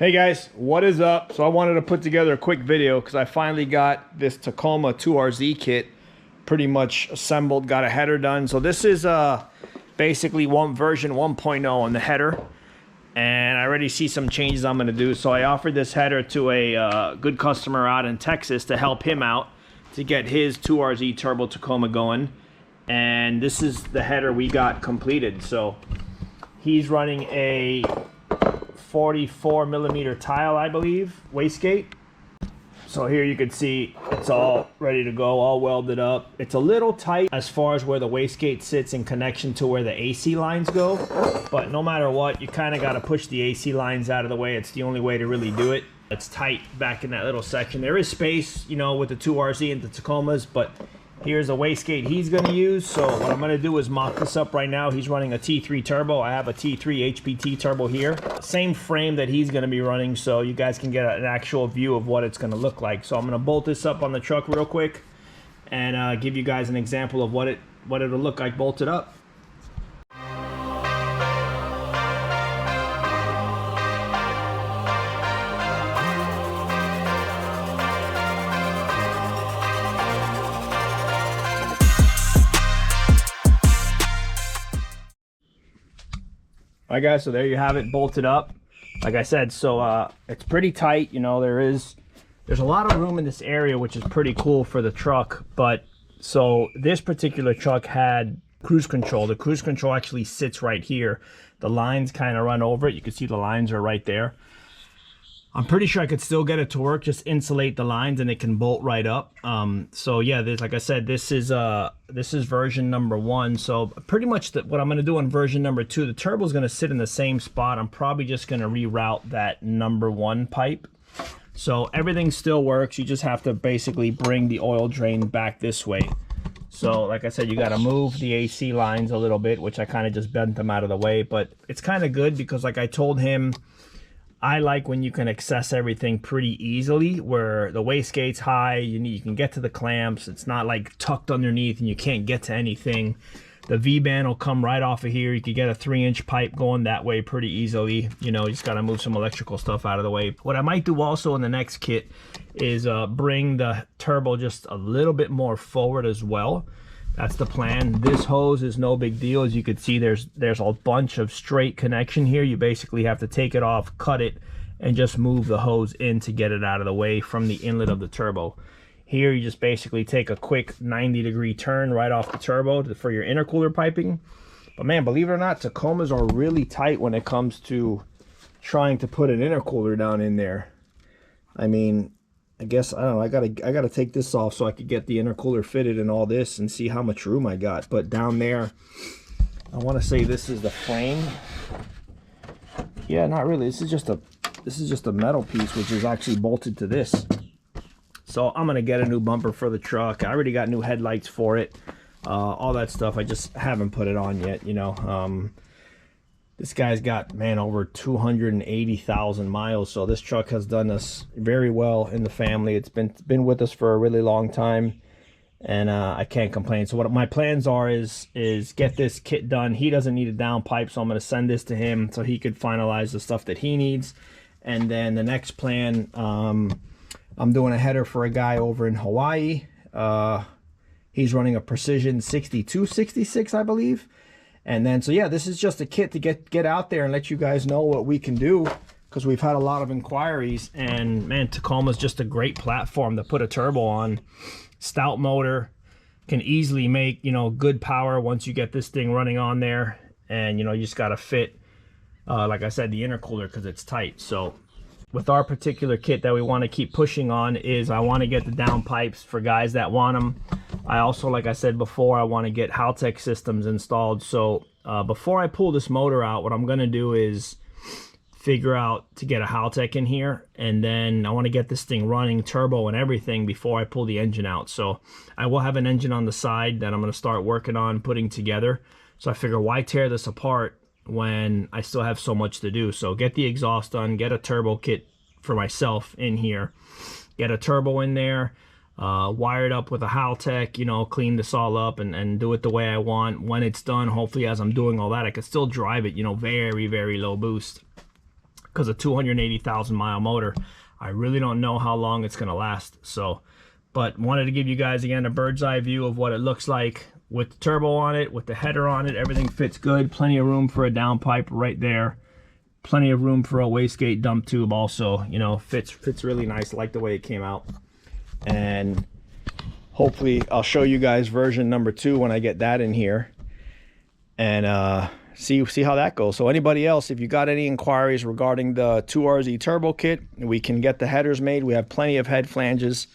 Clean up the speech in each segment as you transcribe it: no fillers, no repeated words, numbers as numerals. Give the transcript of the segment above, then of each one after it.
Hey guys, what is up? So I wanted to put together a quick video because I finally got this Tacoma 2RZ kit pretty much assembled, got a header done. So this is basically version 1.0 on the header, and I already see some changes I'm going to do. So I offered this header to a good customer out in Texas to help him out to get his 2RZ turbo Tacoma going, and this is the header we got completed. So he's running a 44mm tile, I believe, wastegate. So here you can see it's all ready to go, all welded up. It's a little tight as far as where the wastegate sits in connection to where the AC lines go, but no matter what, you kind of got to push the AC lines out of the way. It's the only way to really do it. It's tight back in that little section. There is space, you know, with the 2RZ and the Tacomas, but here's a wastegate he's going to use. So what I'm going to do is mock this up right now. He's running a T3 turbo. I have a T3 HPT turbo here. Same frame that he's going to be running, so you guys can get an actual view of what it's going to look like. So I'm going to bolt this up on the truck real quick and give you guys an example of what it'll look like bolted up. All right guys, so there you have it bolted up. Like I said, so it's pretty tight. You know, there's a lot of room in this area, which is pretty cool for the truck. But so this particular truck had cruise control. The cruise control actually sits right here. The lines kind of run over it. You can see the lines are right there. I'm pretty sure I could still get it to work, just insulate the lines and it can bolt right up. So yeah, like I said, this is version number 1. So pretty much what I'm gonna do on version number 2, the turbo is gonna sit in the same spot. I'm probably just gonna reroute that number 1 pipe. So everything still works. You just have to basically bring the oil drain back this way. So like I said, you gotta move the AC lines a little bit, which I kind of just bent them out of the way, but it's kind of good because like I told him, I like when you can access everything pretty easily, where the wastegate's high, you can get to the clamps. It's not like tucked underneath and you can't get to anything. The V-band will come right off of here. You could get a 3-inch pipe going that way pretty easily. You know, you just gotta move some electrical stuff out of the way. What I might do also in the next kit is bring the turbo just a little bit more forward as well. That's the plan. This hose is no big deal. As you can see, there's a bunch of straight connection here. You basically have to take it off, cut it, and just move the hose in to get it out of the way from the inlet of the turbo. Here, you just basically take a quick 90-degree turn right off the turbo for your intercooler piping. But man, believe it or not, Tacomas are really tight when it comes to trying to put an intercooler down in there. I mean, I guess, I don't know, I gotta take this off so I could get the intercooler fitted and all this and see how much room I got. But down there, I want to say this is the frame. Yeah, not really. This is just a metal piece, which is actually bolted to this. So I'm gonna get a new bumper for the truck. I already got new headlights for it, all that stuff. I just haven't put it on yet, you know. This guy's got, man, over 280,000 miles, so this truck has done us very well in the family. It's been with us for a really long time, and I can't complain. So what my plans are is get this kit done. He doesn't need a downpipe, so I'm going to send this to him so he could finalize the stuff that he needs. And then the next plan, I'm doing a header for a guy over in Hawaii. He's running a Precision 6266, I believe. And then, so yeah, this is just a kit to get out there and let you guys know what we can do, because we've had a lot of inquiries. And man, Tacoma's just a great platform to put a turbo on. Stout motor, can easily make, you know, good power once you get this thing running on there. And you know, you just got to fit, like I said, the intercooler because it's tight. So with our particular kit that we want to keep pushing on is I want to get the down pipes for guys that want them. I also, like I said before, I want to get Haltech systems installed. So before I pull this motor out, what I'm going to do is figure out to get a Haltech in here, and then I want to get this thing running, turbo and everything, before I pull the engine out. So I will have an engine on the side that I'm going to start working on putting together. So I figure, why tear this apart when I still have so much to do? So get the exhaust done, get a turbo kit for myself in here, get a turbo in there, wire it up with a Haltech, you know, clean this all up and do it the way I want. When it's done, hopefully as I'm doing all that, I can still drive it, you know, very, very low boost. because of 280,000 mile motor. I really don't know how long it's gonna last. So, but wanted to give you guys again a bird's eye view of what it looks like with the turbo on it, with the header on it. Everything fits good. Plenty of room for a downpipe right there. Plenty of room for a wastegate dump tube also. You know, fits really nice. I like the way it came out. And hopefully I'll show you guys version number 2 when I get that in here, and see how that goes. So anybody else, if you got any inquiries regarding the 2RZ turbo kit, we can get the headers made. We have plenty of head flanges.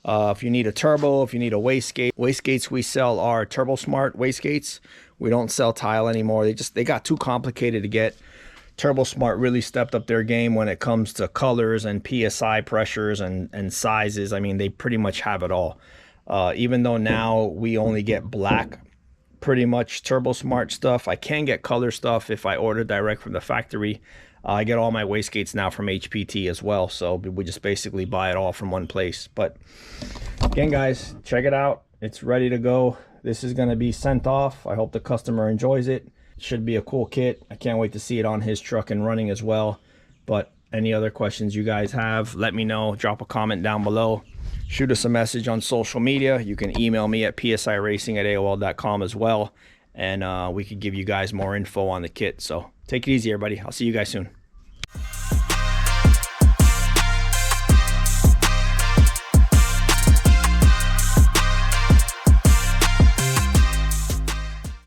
If you need a turbo, if you need a wastegates we sell are Turbo Smart wastegates. We don't sell tile anymore. They got too complicated to get. Turbo Smart really stepped up their game when it comes to colors and PSI pressures and sizes. I mean, they pretty much have it all. Even though now we only get black, pretty much Turbo Smart stuff. I can get color stuff if I order direct from the factory. I get all my wastegates now from HPT as well, so we just basically buy it all from one place. But again, guys, check it out. It's ready to go. This is going to be sent off. I hope the customer enjoys it. Should be a cool kit. I can't wait to see it on his truck and running as well. But any other questions you guys have, let me know. Drop a comment down below. Shoot us a message on social media. You can email me at psiracing@aol.com as well, and we could give you guys more info on the kit. So take it easy, everybody. I'll see you guys soon.